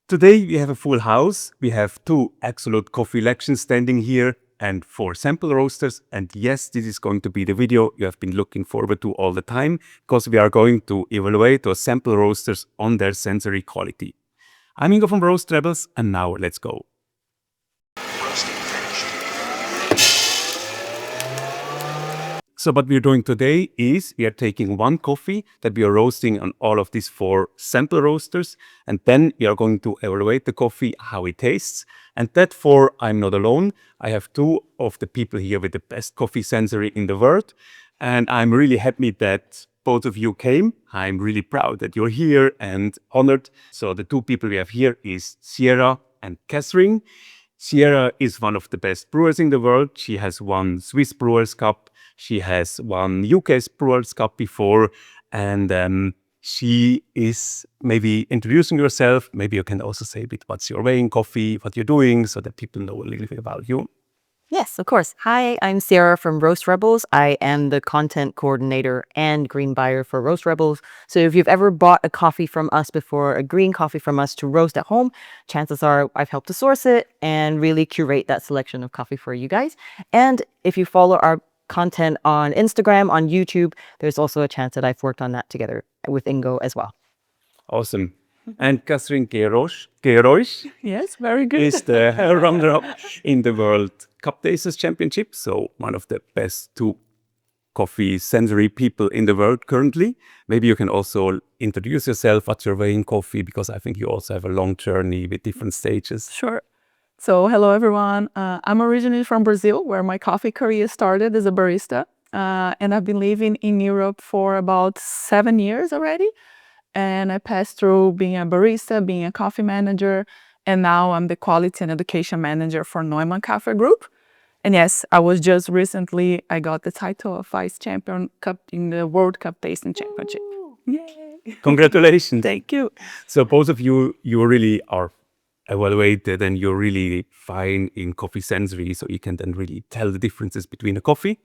Today we have a full house. We have 2 absolute coffee legends standing here and 4 sample roasters. And yes, this is going to be the video you have been looking forward to all the time, because we are going to evaluate those sample roasters on their sensory quality. I'm Ingo from Roest Rebels, and now let's go. So what we're doing today is we are taking one coffee that we are roasting on all of these 4 sample roasters, and then we are going to evaluate the coffee, how it tastes. And that I'm not alone. I have 2 of the people here with the best coffee sensory in the world, and I'm really happy that both of you came. I'm really proud that you're here and honored. So the 2 people we have here is Sierra and Catherine. Sierra is one of the best brewers in the world. She has won Swiss Brewers Cup. She has won UK Brewers Cup before, and she is maybe introducing yourself. Maybe you can also say a bit what's your way in coffee, what you're doing, so that people know a little bit about you. Yes, of course. Hi, I'm Sierra from Roest Rebels. I am the content coordinator and green buyer for Roest Rebels. So if you've ever bought a coffee from us before, a green coffee from us to roast at home, chances are I've helped to source it and really curate that selection of coffee for you guys. And if you follow our content on Instagram, on YouTube, there's also a chance that I've worked on that together with Ingo as well. Awesome. And Catherine Queiroz Yes, very good. is the runner-up in the World Cup Tasters Championship. So one of the best 2 coffee sensory people in the world currently. Maybe you can also introduce yourself, what's your way in coffee, because I think you also have a long journey with different stages. Sure. So hello, everyone. I'm originally from Brazil, where my coffee career started as a barista. And I've been living in Europe for about 7 years already. And I passed through being a barista, being a coffee manager, and now I'm the quality and education manager for Neumann Kaffee Gruppe. And yes, I got the title of vice champion cup in the World Cup Tasting Championship. Yay! Congratulations. Thank you. So both of you really are evaluated and you're really fine in coffee sensory, so you can then really tell the differences between a coffee.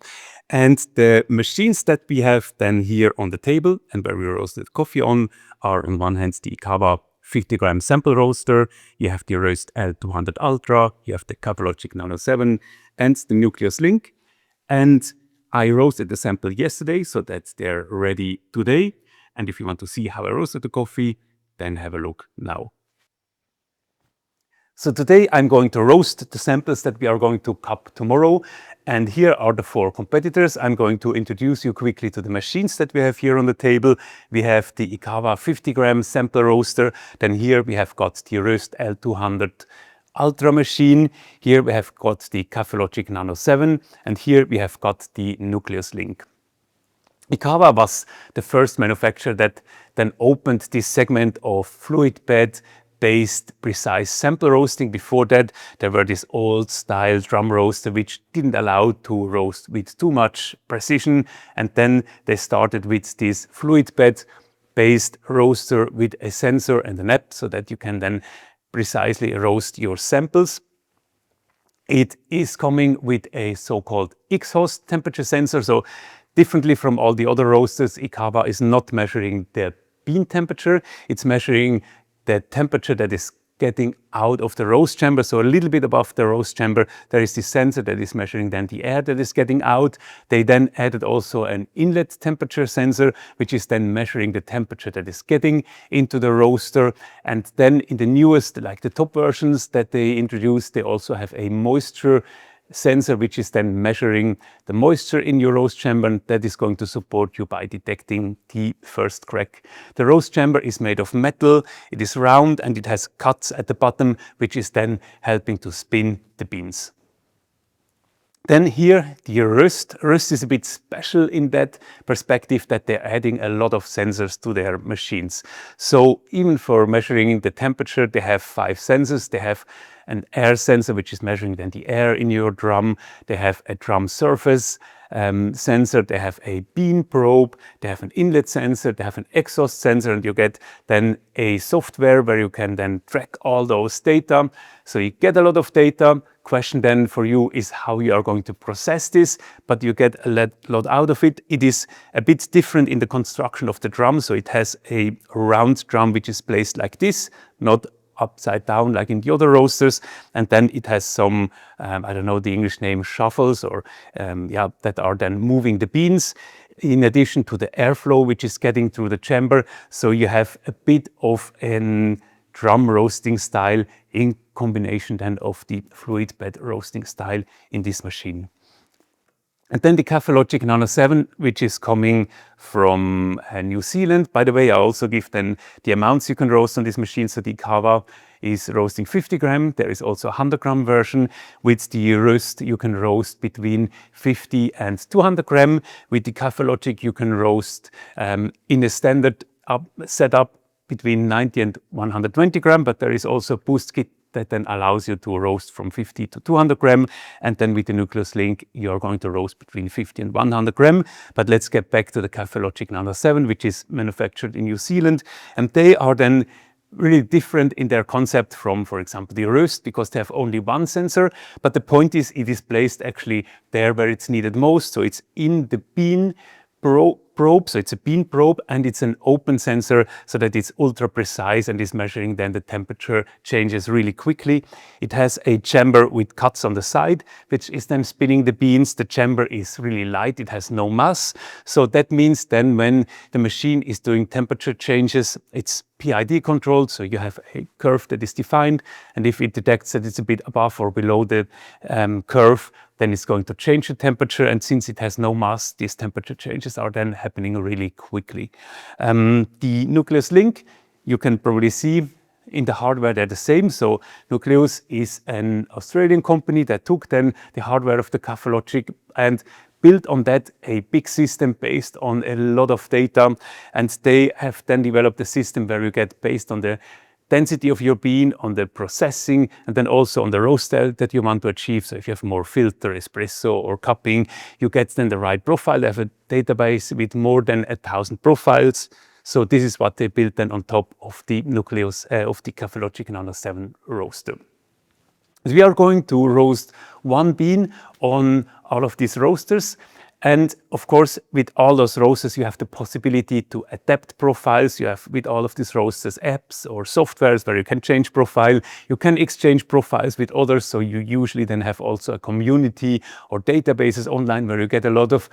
And the machines that we have then here on the table and where we roasted coffee on are on one hand the Ikawa 50-gram sample roaster, you have the Roest L200 Ultra, you have the Kaffelogic Nano7 and the Nucleus LINK. And I roasted the sample yesterday, so that they're ready today. And if you want to see how I roasted the coffee, then have a look now. So today I'm going to roast the samples that we are going to cup tomorrow. And here are the 4 competitors. I'm going to introduce you quickly to the machines that we have here on the table. We have the Ikawa 50-gram sample roaster. Then here we have got the Roest L200 Ultra machine. Here we have got the Kaffelogic Nano7. And here we have got the Nucleus LINK. Ikawa was the first manufacturer that then opened this segment of fluid bed based precise sample roasting. Before that, there were this old style drum roaster which didn't allow to roast with too much precision. And then they started with this fluid bed based roaster with a sensor and a nap, so that you can then precisely roast your samples. It is coming with a so-called exhaust temperature sensor. So differently from all the other roasters, Ikawa is not measuring the bean temperature. It's measuring the temperature that is getting out of the roast chamber. So a little bit above the roast chamber, there is this sensor that is measuring then the air that is getting out. They then added also an inlet temperature sensor, which is then measuring the temperature that is getting into the roaster. And then in the newest, like the top versions that they introduced, they also have a moisture sensor, which is then measuring the moisture in your roast chamber, and that is going to support you by detecting the first crack. The roast chamber is made of metal, it is round and it has cuts at the bottom, which is then helping to spin the beans. Then here, the Roest is a bit special in that perspective that they're adding a lot of sensors to their machines. So even for measuring the temperature, they have 5 sensors. They have an air sensor, which is measuring then the air in your drum. They have a drum surface sensor. They have a bean probe. They have an inlet sensor. They have an exhaust sensor, and you get then a software where you can then track all those data. So you get a lot of data. Question then for you is how you are going to process this, but you get a lot out of it. It is a bit different in the construction of the drum. So it has a round drum which is placed like this, not upside down like in the other roasters. And then it has some, I don't know the English name, shuffles or that are then moving the beans, in addition to the airflow which is getting through the chamber. So you have a bit of a drum roasting style in combination then of the fluid bed roasting style in this machine. And then the Kaffelogic Nano7, which is coming from New Zealand. By the way, I also give then the amounts you can roast on this machine. So the Ikawa is roasting 50 gram. There is also a 100 gram version. With the Roest, you can roast between 50 and 200 gram. With the Kaffelogic, you can roast in a standard setup between 90 and 120 gram, but there is also a boost kit that then allows you to roast from 50 to 200 gram. And then with the Nucleus LINK, you're going to roast between 50 and 100 gram. But let's get back to the Kaffelogic Nano7, which is manufactured in New Zealand. And they are then really different in their concept from, for example, the Roest, because they have only one sensor. But the point is, it is placed actually there where it's needed most. So it's in the bean probe, so it's a bean probe, and it's an open sensor so that it's ultra precise and is measuring then the temperature changes really quickly. It has a chamber with cuts on the side, which is then spinning the beans. The chamber is really light, it has no mass. So that means then when the machine is doing temperature changes, it's PID controlled, so you have a curve that is defined, and if it detects that it's a bit above or below the curve, then it's going to change the temperature, and since it has no mass, these temperature changes are then happening really quickly. The Nucleus LINK, you can probably see in the hardware they're the same. So Nucleus is an Australian company that took then the hardware of the Kaffelogic and built on that a big system based on a lot of data, and they have then developed a system where you get based on the density of your bean, on the processing, and then also on the roast style that you want to achieve. So if you have more filter, espresso or cupping, you get then the right profile. They have a database with more than 1,000 profiles. So this is what they built then on top of the Nucleus, of the Kaffelogic Nano7 roaster. We are going to roast one bean on all of these roasters. And of course, with all those roasters, you have the possibility to adapt profiles. You have with all of these roasters apps or softwares where you can change profile. You can exchange profiles with others. So you usually then have also a community or databases online where you get a lot of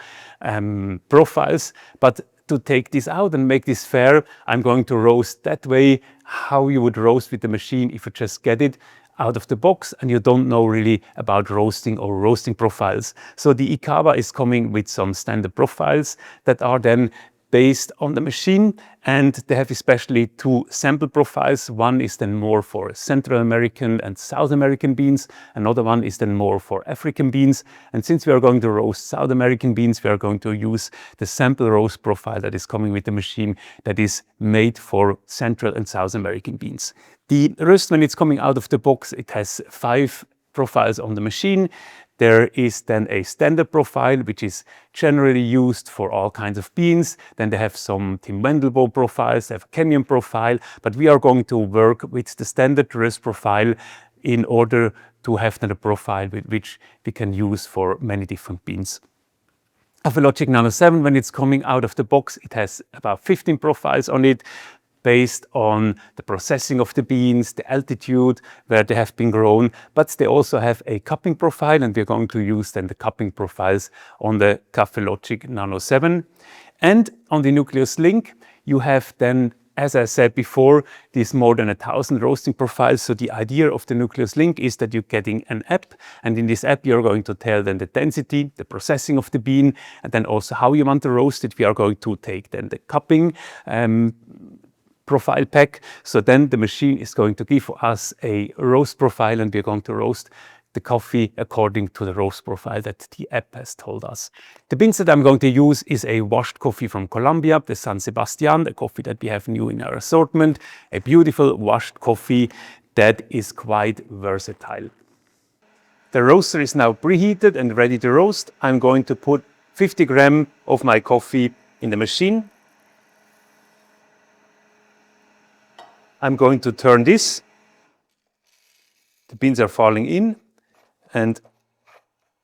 profiles. But to take this out and make this fair, I'm going to roast that way, how you would roast with the machine if you just get it out of the box and you don't know really about roasting or roasting profiles. So the Ikawa is coming with some standard profiles that are then based on the machine, and they have especially two sample profiles. One is then more for Central American and South American beans. Another one is then more for African beans. And since we are going to roast South American beans, we are going to use the sample roast profile that is coming with the machine that is made for Central and South American beans. The Roest, when it's coming out of the box, it has 5 profiles on the machine. There is then a standard profile, which is generally used for all kinds of beans. Then they have some Tim Wendelbo profiles, they have a Kenyan profile, but we are going to work with the standard Roest profile in order to have then a profile with which we can use for many different beans. Kaffelogic Nano7, when it's coming out of the box, it has about 15 profiles on it, based on the processing of the beans, the altitude where they have been grown, but they also have a cupping profile, and we're going to use then the cupping profiles on the Kaffelogic Nano7. And on the Nucleus LINK, you have then, as I said before, these more than 1,000 roasting profiles. So the idea of the Nucleus LINK is that you're getting an app, and in this app you're going to tell then the density, the processing of the bean, and then also how you want to roast it. We are going to take then the cupping profile pack. So then the machine is going to give us a roast profile, and we're going to roast the coffee according to the roast profile that the app has told us. The beans that I'm going to use is a washed coffee from Colombia, the San Sebastián, the coffee that we have new in our assortment, a beautiful washed coffee that is quite versatile. The roaster is now preheated and ready to roast. I'm going to put 50 grams of my coffee in the machine. I'm going to turn this. The beans are falling in, and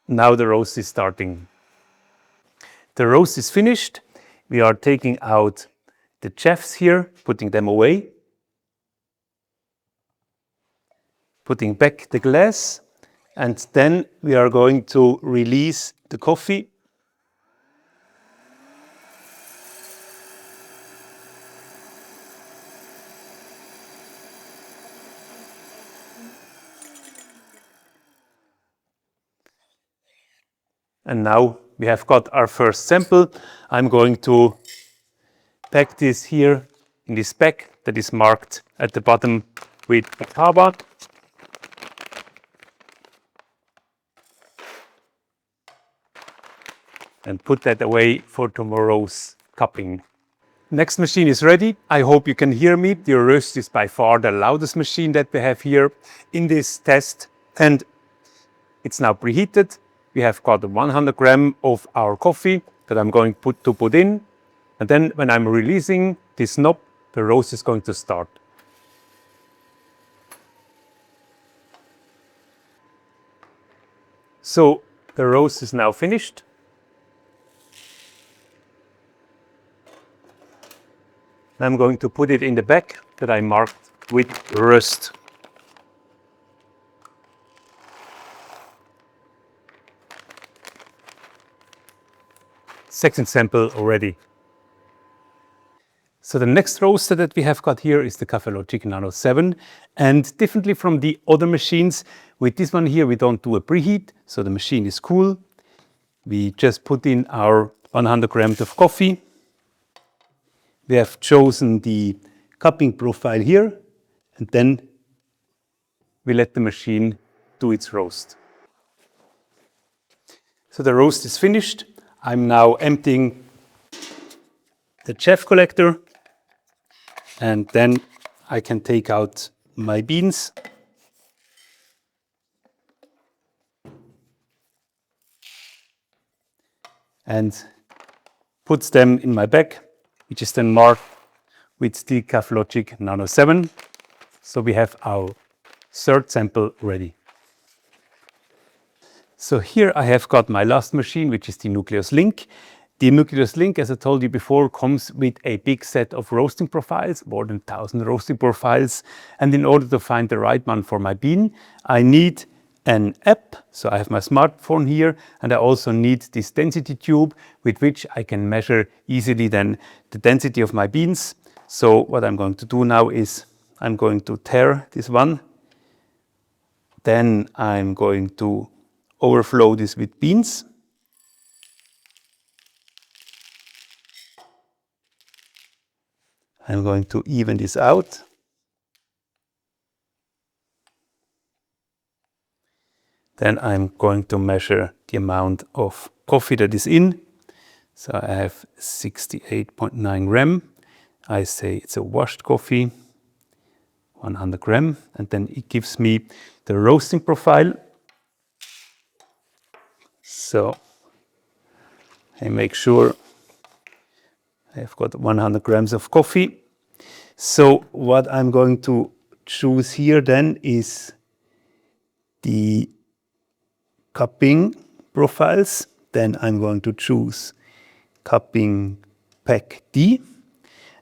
now the roast is starting. The roast is finished. We are taking out the chaffs here, putting them away. putting back the glass, and then we are going to release the coffee. And now we have got our first sample. I'm going to pack this here in this bag that is marked at the bottom with Ikawa. And put that away for tomorrow's cupping. Next machine is ready. I hope you can hear me. The Roest is by far the loudest machine that we have here in this test. And it's now preheated. We have got 100 grams of our coffee that I'm going to put in. And then when I'm releasing this knob, the roast is going to start. So the roast is now finished. I'm going to put it in the bag that I marked with Roest. Second sample already. So the next roaster that we have got here is the Kaffelogic Nano7. And differently from the other machines, with this one here we don't do a preheat, so the machine is cool. We just put in our 100 grams of coffee. We have chosen the cupping profile here, and then we let the machine do its roast. So the roast is finished. I'm now emptying the chaff collector, and then I can take out my beans. And put them in my bag, which is then marked with the Kaffelogic Nano7. So we have our third sample ready. So here I have got my last machine, which is the Nucleus LINK. The Nucleus LINK, as I told you before, comes with a big set of roasting profiles, more than 1,000 roasting profiles. And in order to find the right one for my bean, I need an app. So I have my smartphone here, and I also need this density tube with which I can measure easily then the density of my beans. So what I'm going to do now is I'm going to tare this one. Then I'm going to overflow this with beans. I'm going to even this out. Then I'm going to measure the amount of coffee that is in. So I have 68.9 grams. I say it's a washed coffee, 100 grams. And then it gives me the roasting profile. So I make sure I've got 100 grams of coffee. So what I'm going to choose here then is the cupping profiles. Then I'm going to choose cupping pack D.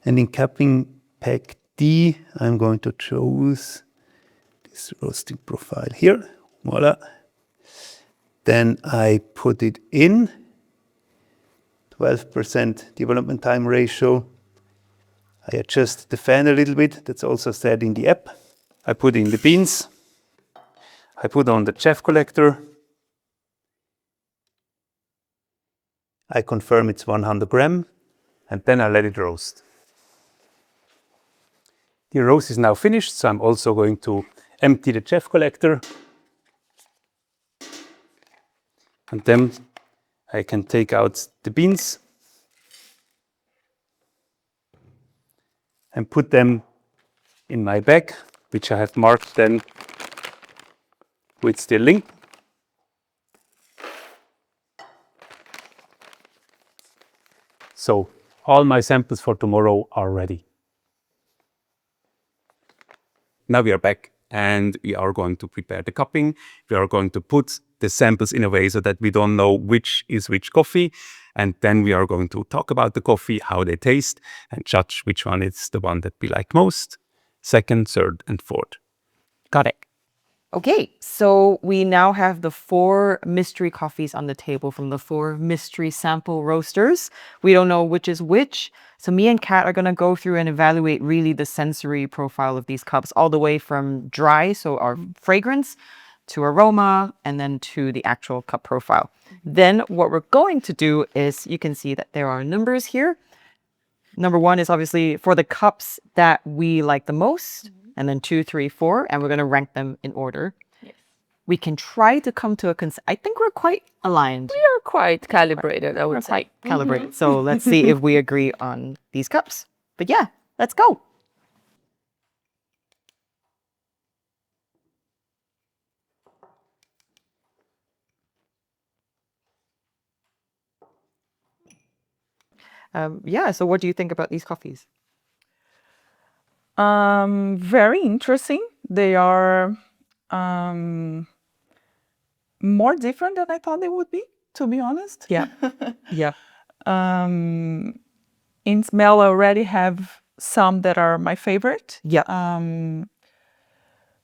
And in cupping pack D, I'm going to choose this roasting profile here. Voila. Then I put it in. 12% development time ratio. I adjust the fan a little bit. That's also said in the app. I put in the beans. I put on the chaff collector. I confirm it's 100 grams, and then I let it roast. The roast is now finished, so I'm also going to empty the chaff collector. And then I can take out the beans and put them in my bag, which I have marked then with the link. So all my samples for tomorrow are ready. Now we are back and we are going to prepare the cupping. We are going to put the samples in a way so that we don't know which is which coffee. And then we are going to talk about the coffee, how they taste, and judge which one is the one that we like most, second, third, and fourth. Got it. Okay, so we now have the 4 mystery coffees on the table from the 4 mystery sample roasters. We don't know which is which. So me and Kat are going to go through and evaluate really the sensory profile of these cups, all the way from dry, so our fragrance, to aroma, and then to the actual cup profile. Then what we're going to do is, you can see that there are numbers here. Number 1 is obviously for the cups that we like the most, and then 2, 3, 4, and we're going to rank them in order. Yes. We can try to come to a I think we're quite aligned. We are quite calibrated, I would say. Calibrated. So let's see if we agree on these cups. But yeah, let's go. Yeah, so what do you think about these coffees? Very interesting. They are more different than I thought they would be, to be honest. Yeah. Yeah. In smell, I already have some that are my favorite. Yeah.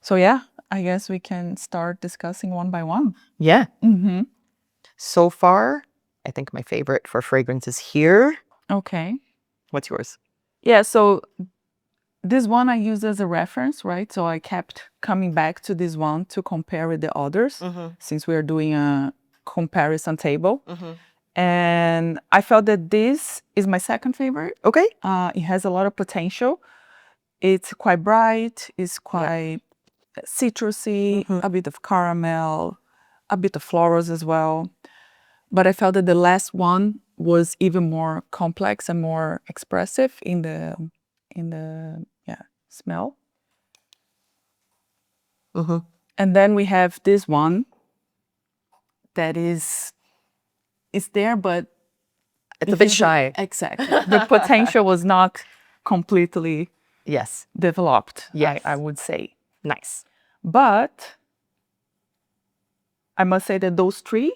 So yeah, I guess we can start discussing one by one. Yeah. So far, I think my favorite for fragrance is here. Okay. What's yours? Yeah, so this one I use as a reference, right? So I kept coming back to this one to compare with the others, since we are doing a comparison table. And I felt that this is my second favorite. Okay. It has a lot of potential. It's quite bright, it's quite citrusy, a bit of caramel, a bit of florals as well. But I felt that the last one was even more complex and more expressive in the smell. And then we have this one that is there, but it's a bit shy. Exactly. The potential was not completely developed. Yes. I would say. Nice. But I must say that those 3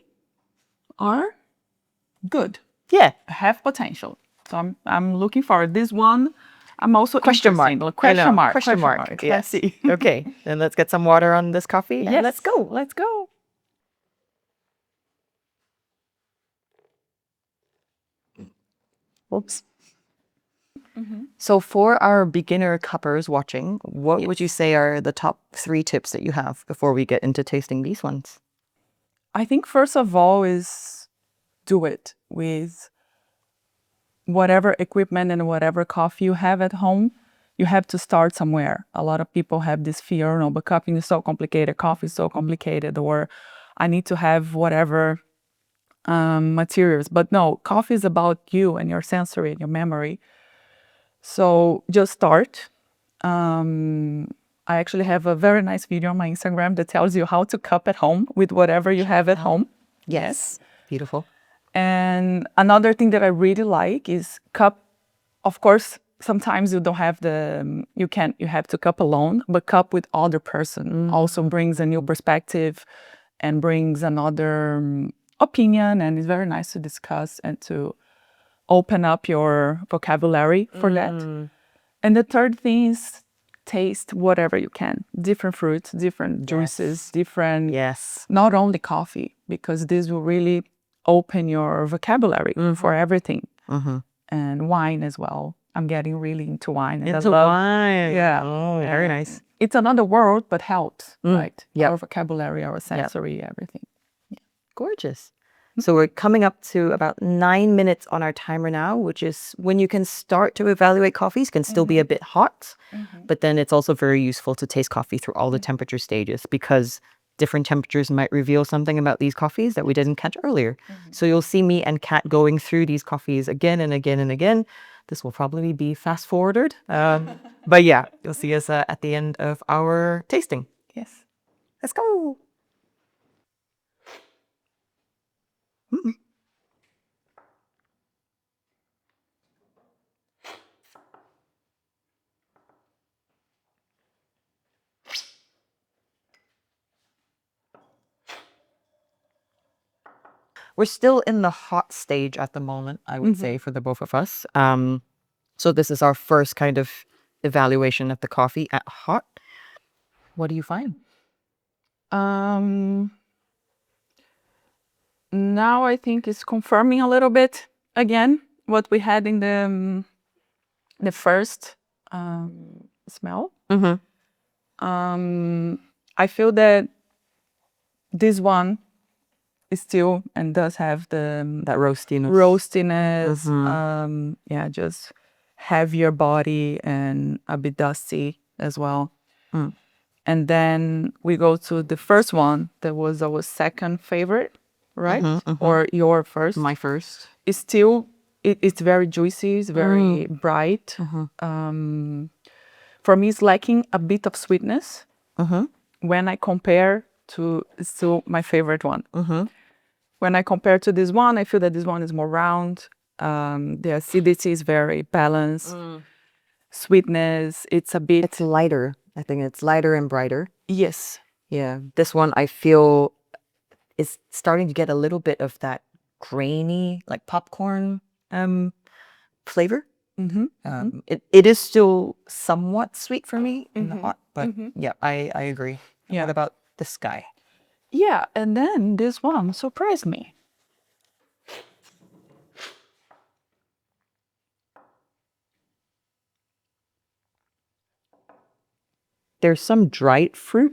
are good. Yeah. Have potential. So I'm looking forward. This one, I'm also Question mark. Question mark. Question mark. Let's see. Okay. Then let's get some water on this coffee. Yes. And let's go. Let's go. Oops. So for our beginner cuppers watching, what would you say are the top 3 tips that you have before we get into tasting these ones? I think first of all is do it with whatever equipment and whatever coffee you have at home. You have to start somewhere. A lot of people have this fear, no, but cupping is so complicated, coffee is so complicated, or I need to have whatever materials. But no, coffee is about you and your sensory and your memory. So just start. I actually have a very nice video on my Instagram that tells you how to cup at home with whatever you have at home. Yes. Beautiful. And another thing that I really like is cup. Of course, sometimes you don't have you have to cup alone, but cup with other person also brings a new perspective and brings another opinion, and it's very nice to discuss and to open up your vocabulary for that. And the third thing is taste whatever you can. Different fruits, different juices, different, not only coffee, because this will really open your vocabulary for everything. And wine as well. I'm getting really into wine. And wine. Yeah. Oh, very nice. It's another world, but helps, right? Yep. Our vocabulary, our sensory, everything. Gorgeous. So we're coming up to about 9 minutes on our timer now, which is when you can start to evaluate coffees. Can still be a bit hot, but then it's also very useful to taste coffee through all the temperature stages, because different temperatures might reveal something about these coffees that we didn't catch earlier. So you'll see me and Kat going through these coffees again and again and again. This will probably be fast forwarded. But yeah, you'll see us at the end of our tasting. Yes. Let's go. We're still in the hot stage at the moment, I would say, for the both of us. So this is our first kind of evaluation of the coffee at hot. What do you find? Now I think it's confirming a little bit again what we had in the first smell. I feel that this one is still and does have That roastiness. roastiness, yeah, just heavier body and a bit dusty as well. And then we go to the first one that was our second favorite, right? Or your first? My first. It's still, it's very juicy, it's very bright. For me, it's lacking a bit of sweetness when I compare to, it's still my favorite one. When I compare to this one, I feel that this one is more round. The acidity is very balanced. Sweetness, it's a bit... It's lighter. I think it's lighter and brighter. Yes. Yeah. This one I feel is starting to get a little bit of that grainy, like popcorn flavor. It is still somewhat sweet for me in the hot, but yeah, I agree. Yeah. What about this guy? Yeah, and then this one surprised me. There's some dried fruit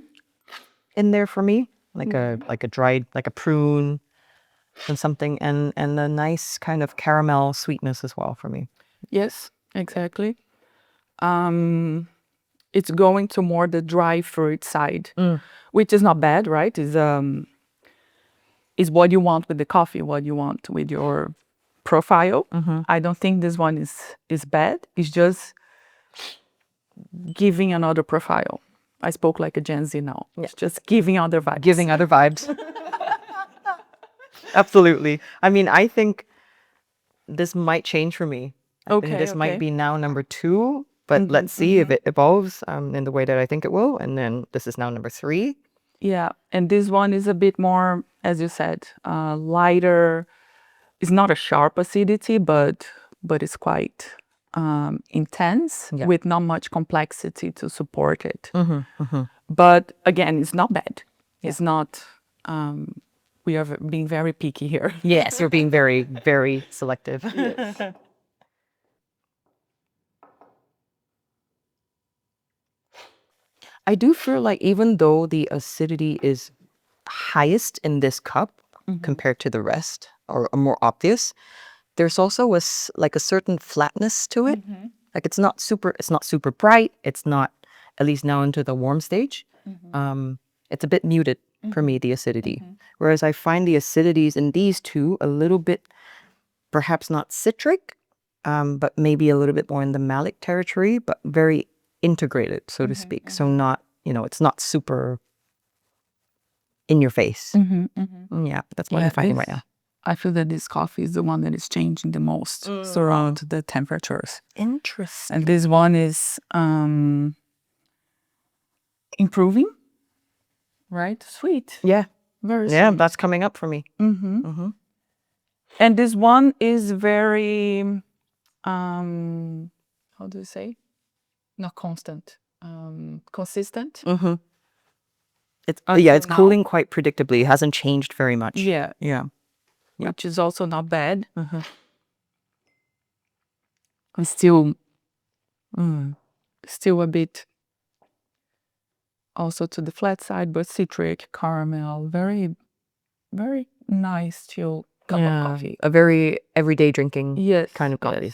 in there for me, like a dried, like a prune and something, and a nice kind of caramel sweetness as well for me. Yes, exactly. It's going to more the dry fruit side, which is not bad, right? Is what you want with the coffee, what you want with your profile. I don't think this one is bad. It's just giving another profile. I spoke like a Gen Z now. It's just giving other vibes. Giving other vibes. Absolutely. I mean, I think this might change for me. I think this might be now number 2, but let's see if it evolves in the way that I think it will. And then this is now number 3. Yeah, and this one is a bit more, as you said, lighter. It's not a sharp acidity, but it's quite intense with not much complexity to support it. But again, it's not bad. It's not, we are being very picky here. Yes, you're being very, very selective. Yes. I do feel like even though the acidity is highest in this cup compared to the rest, or more obvious, there's also like a certain flatness to it. Like it's not super bright. It's not, at least now into the warm stage. It's a bit muted for me, the acidity. Whereas I find the acidities in these two a little bit, perhaps not citric, but maybe a little bit more in the malic territory, but very integrated, so to speak. So not, it's not super in your face. Yeah, that's what I'm finding right now. I feel that this coffee is the one that is changing the most around the temperatures. Interesting. And this one is improving, right? Sweet. Yeah. Very sweet. Yeah, that's coming up for me. And this one is very, how do you say? Not constant. Consistent. It's cooling quite predictably. It hasn't changed very much. Yeah. Yeah. Which is also not bad. And still a bit also to the flat side, but citric, caramel, very, very nice chill cup of coffee. A very everyday drinking kind of coffee.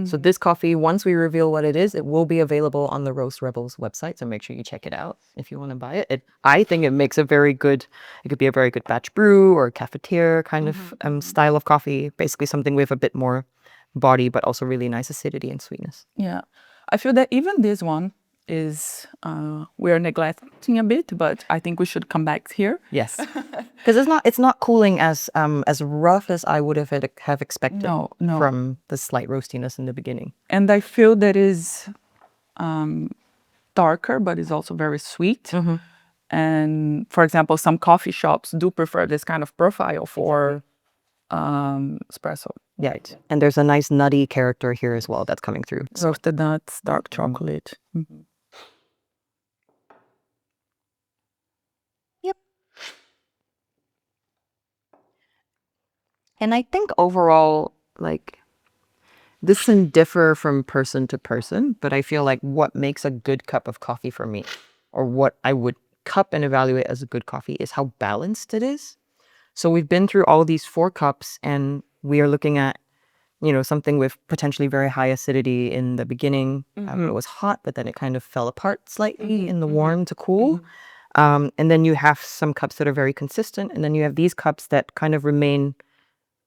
So this coffee, once we reveal what it is, it will be available on the Roest Rebels website. So make sure you check it out if you want to buy it. I think it makes it could be a very good batch brew or cafetiere kind of style of coffee. Basically something with a bit more body, but also really nice acidity and sweetness. Yeah. I feel that even this one is, we're neglecting a bit, but I think we should come back here. Yes. Because it's not cooling as rough as I would have expected from the slight roastiness in the beginning. And I feel that is darker, but it's also very sweet. And for example, some coffee shops do prefer this kind of profile for espresso. Yeah, and there's a nice nutty character here as well that's coming through. Roasted nuts, dark chocolate. And I think overall, like, this can differ from person to person, but I feel like what makes a good cup of coffee for me, or what I would cup and evaluate as a good coffee, is how balanced it is. So we've been through all these 4 cups, and we are looking at, you know, something with potentially very high acidity in the beginning. It was hot, but then it kind of fell apart slightly in the warm to cool. And then you have some cups that are very consistent, and then you have these cups that kind of remain,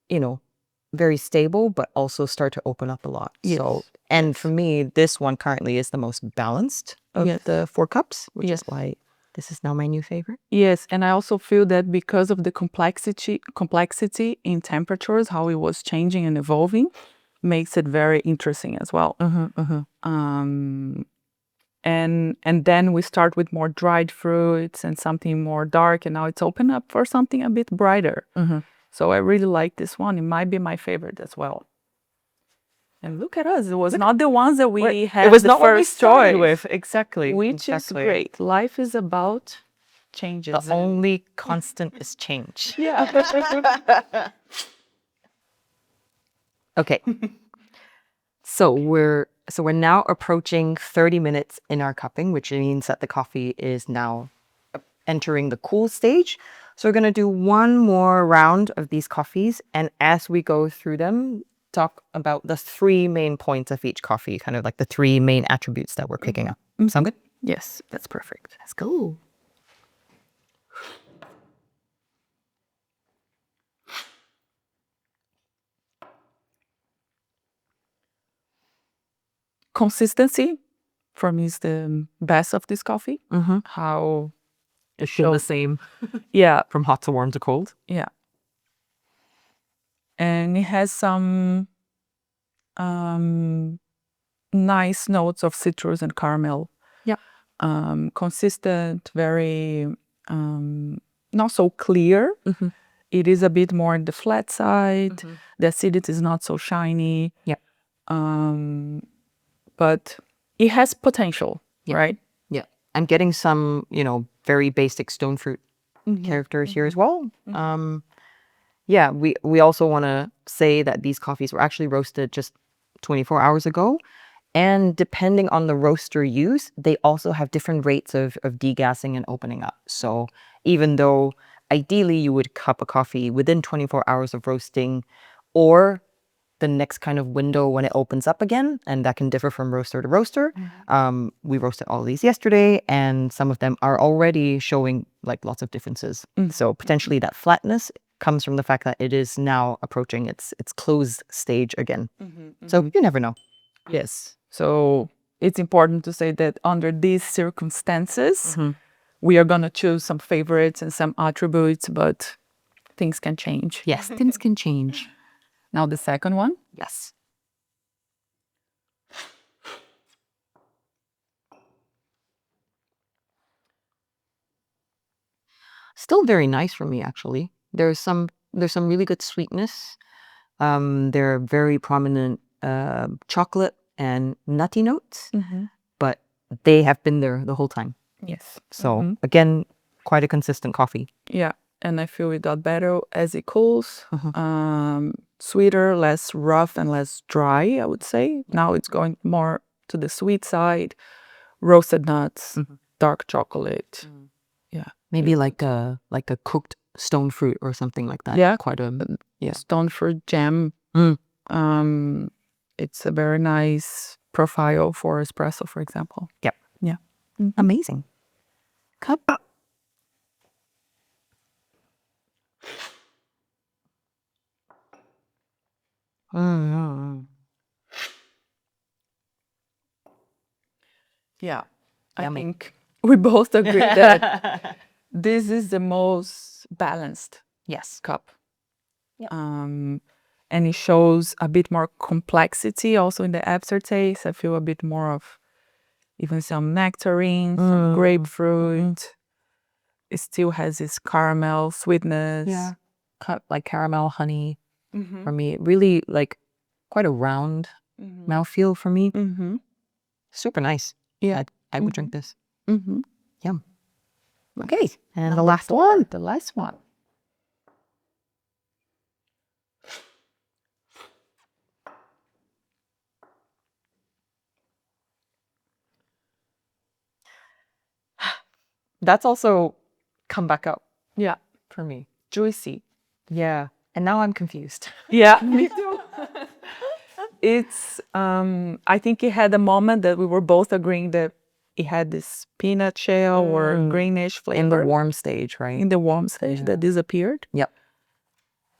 you know, very stable, but also start to open up a lot. Yes. So, and for me, this one currently is the most balanced of the 4 cups, which is why this is now my new favorite. Yes, and I also feel that because of the complexity in temperatures, how it was changing and evolving, makes it very interesting as well. And then we start with more dried fruits and something more dark, and now it's open up for something a bit brighter. So I really like this one. It might be my favorite as well. And look at us. It was not the ones that we had It was the not what we first started choice, with. Exactly. which is great. Life is about changes. The only constant is change. Yeah. Okay. So we're now approaching 30 minutes in our cupping, which means that the coffee is now entering the cool stage. So we're going to do one more round of these coffees, and as we go through them, talk about the 3 main points of each coffee, kind of like the 3 main attributes that we're picking up. Sound good? Yes, that's perfect. Let's go. Consistency for me is the best of this coffee. How It's still the same yeah, from hot to warm to cold. yeah. And it has some nice notes of citrus and caramel. Yeah. Consistent, very not so clear. It is a bit more on the flat side. The acidity is not so shiny. Yeah. But it has potential, right? Yeah. I'm getting some, you know, very basic stone fruit characters here as well. Yeah, we also want to say that these coffees were actually roasted just 24 hours ago. And depending on the roaster used, they also have different rates of degassing and opening up. So even though ideally you would cup a coffee within 24 hours of roasting, or the next kind of window when it opens up again, and that can differ from roaster to roaster. We roasted all of these yesterday, and some of them are already showing like lots of differences. So potentially that flatness comes from the fact that it is now approaching its closed stage again. So you never know. Yes. So it's important to say that under these circumstances, we are going to choose some favorites and some attributes, but things can change. Yes, things can change. Now the second one. Yes. Still very nice for me, actually. There's some really good sweetness. There are very prominent chocolate and nutty notes, but they have been there the whole time. Yes. So again, quite a consistent coffee. Yeah. And I feel it got better as it cools. Sweeter, less rough, and less dry, I would say. Now it's going more to the sweet side. Roasted nuts, dark chocolate. Yeah. Maybe like a cooked stone fruit or something like that. Yeah. Quite a Stone fruit jam. It's a very nice profile for espresso, for example. Yep. Yeah. Amazing. Cup. Yeah. I Yummy. think we both agree that this is the most balanced Yes. cup. Yep. And it shows a bit more complexity also in the aftertaste. I feel a bit more of even some nectarine, some grapefruit. It still has this caramel sweetness. Yeah. Like caramel, honey. For me, really like quite a round mouthfeel for me. Super nice. Yeah. I would drink this. Mm-hmm. Yum. Okay. And the last one. The last one. That's also come back up Yeah, for me. juicy. Yeah. And now I'm confused. Yeah, me too. It's, I think it had a moment that we were both agreeing that it had this peanut shell or greenish flavor. In the warm stage, right? In the warm stage that disappeared, Yep.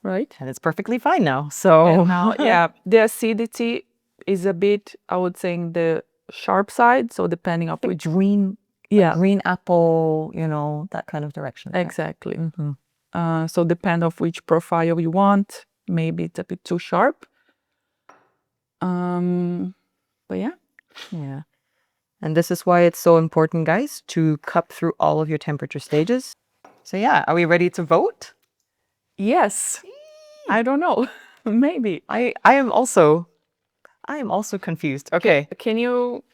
right? And it's perfectly fine now. So And now, yeah, the acidity is a bit, I would say, in the sharp side. So depending on which, green, yeah, green apple, that kind of direction. exactly. So depend of which profile you want. Maybe it's a bit too sharp. But yeah. Yeah. And this is why it's so important, guys, to cup through all of your temperature stages. So yeah, are we ready to vote? Yes. I don't know. Maybe. I am also confused. Okay. Can you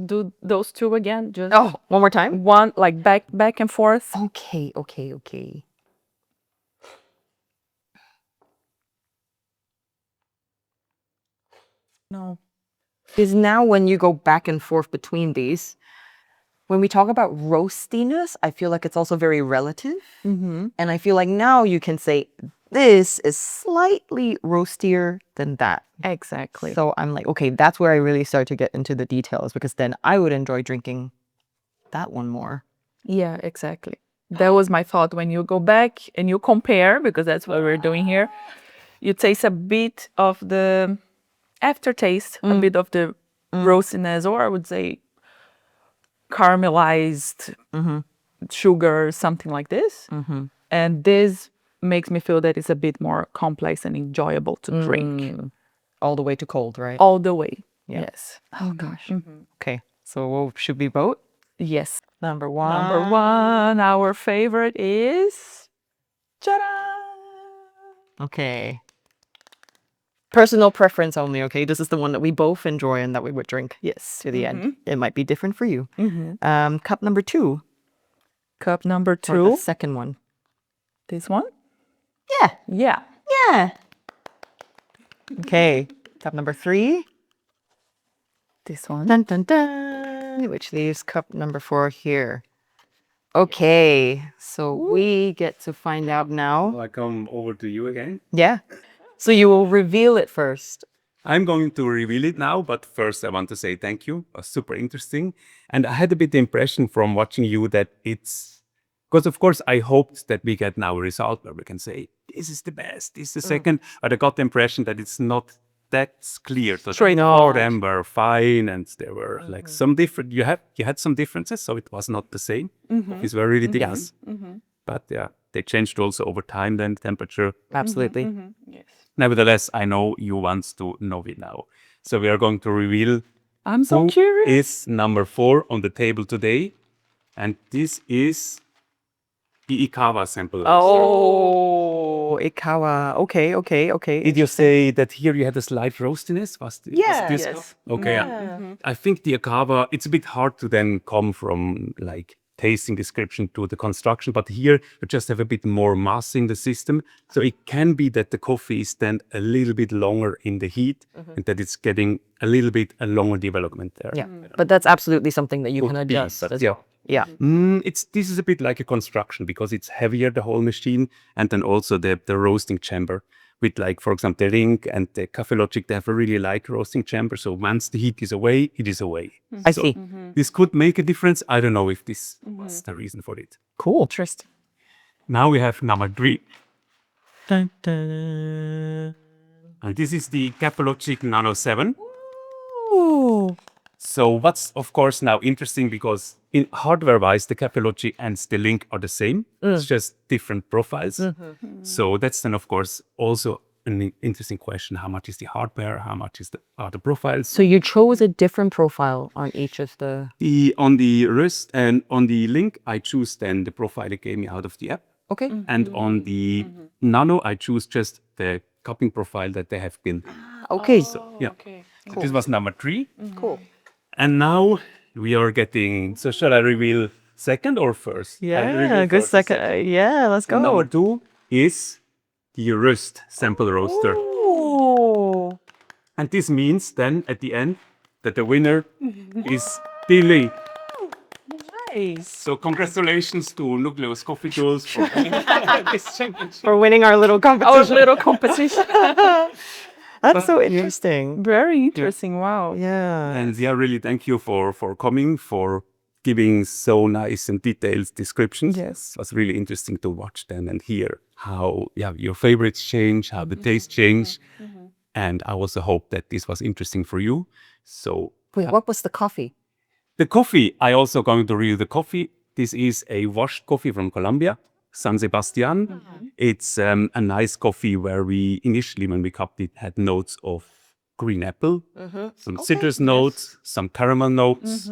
do those two again? Just Oh, one more time. one, like back and forth. Okay. No. Is now when you go back and forth between these, when we talk about roastiness, I feel like it's also very relative. And I feel like now you can say this is slightly roastier than that. Exactly. So I'm like, okay, that's where I really start to get into the details, because then I would enjoy drinking that one more. Yeah, exactly. That was my thought. When you go back and you compare, because that's what we're doing here, you taste a bit of the aftertaste, a bit of the roastiness, or I would say caramelized sugar, something like this. And this makes me feel that it's a bit more complex and enjoyable to drink. All the way to cold, right? All the way. Yeah. Yes. Oh gosh. Okay, so what should we vote? Yes. Number one. Number one, our favorite is... Ta-da! Okay. Personal preference only, okay? This is the one that we both enjoy and that we would drink. Yes. To the end. It might be different for you. Cup number two. Cup number Or two. the second one. This one? Yeah. Yeah. Yeah. Okay. Cup number three. This one. Dun, dun, dun, which leaves cup number four here. Okay. So we get to find out now. I come over to you again. Yeah. So you will reveal it first. I'm going to reveal it now, but first I want to say thank you. It was super interesting. And I had a bit the impression from watching you that it's, because of course I hoped that we get now a result where we can say, this is the best, this is the second. But I got the impression that it's not that clear. So all of them were fine, and there were like some different, you had some differences, so it was not the same. These were really different. But yeah, they changed also over time then, temperature. Absolutely. Yes. Nevertheless, I know you want to know it now. So we are going to reveal I'm so who curious. is number 4 on the table today. And this is the Ikawa sample. Oh, Ikawa. Okay. Did you say that here you had a slight roastiness? Was this Yes. Okay. I think the Ikawa, it's a bit hard to then come from like tasting description to the construction, but here you just have a bit more mass in the system. So it can be that the coffee is then a little bit longer in the heat and that it's getting a little bit a longer development there. Yeah, but that's absolutely something that you can adjust. But as yeah. well. Yeah. This is a bit like a construction because it's heavier, the whole machine, and then also the roasting chamber with, like, for example, the Link and the Kaffelogic, they have a really light roasting chamber. So once the heat is away, it is away. I see. This could make a difference. I don't know if this was the reason for it. Cool. Interesting. Now we have number 3. Dun, dun. And this is the Kaffelogic Nano7. Ooh. So what's of course now interesting, because in hardware-wise, the Kaffelogic and the Link are the same. It's just different profiles. So that's then of course also an interesting question. How much is the hardware? How much is are the profiles? So you chose a different profile on each of the... On the Roest and on the Link, I choose then the profile it gave me out of the app. Okay. And on the Nano, I choose just the cupping profile that they have been. Okay. Yeah. Okay. So this was number 3. Cool. And now we are getting, so shall I reveal second or first? I Yeah, reveal good first. second. Yeah, let's go. Number 2 is the Roest sample roaster. Ooh. And this means then at the end that the winner is the Link. Nice. So congratulations to Nucleus Coffee Tools for this championship. For winning our little Our competition. little competition. That's so interesting. Very interesting. Wow. Yeah. And yeah, really thank you for coming, for giving so nice and detailed descriptions. Yes. It was really interesting to watch then and hear how your favorites change, how the taste change. And I also hope that this was interesting for you. So Wait, what was the coffee? the coffee, I also going to review the coffee. This is a washed coffee from Colombia, San Sebastián. It's a nice coffee where we initially, when we cupped it, had notes of green apple, some citrus notes, some caramel notes.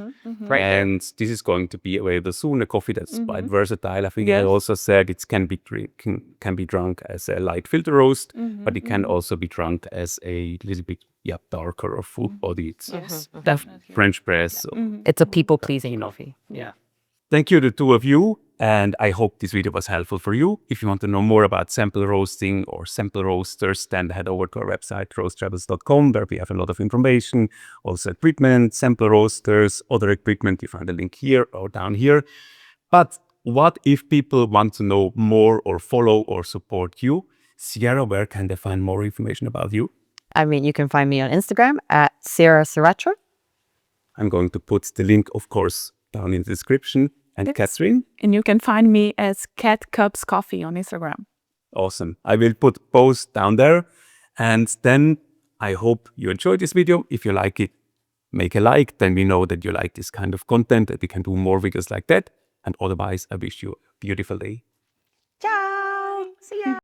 And this is going to be available soon. A coffee that's quite versatile. I think I Yes. also said it can be drunk as a light filter roast, but it can also be drunk as a little bit darker or full bodied. Yes. Definitely. French press. So. It's a people-pleasing coffee. Yeah. Thank you, the two of you. And I hope this video was helpful for you. If you want to know more about sample roasting or sample roasters, then head over to our website, roastrebels.com, where we have a lot of information, also equipment, sample roasters, other equipment. You find a link here or down here. But what if people want to know more or follow or support you? Sierra, where can they find more information about you? I mean, you can find me on Instagram at Sierra Sriracha. I'm going to put the link, of course, down in the description. And Yes. Catherine? And you can find me as Cat Cups Coffee on Instagram. Awesome. I will put both down there. And then I hope you enjoyed this video. If you like it, make a like. Then we know that you like this kind of content, that we can do more videos like that. And otherwise, I wish you a beautiful day. Ciao. See ya.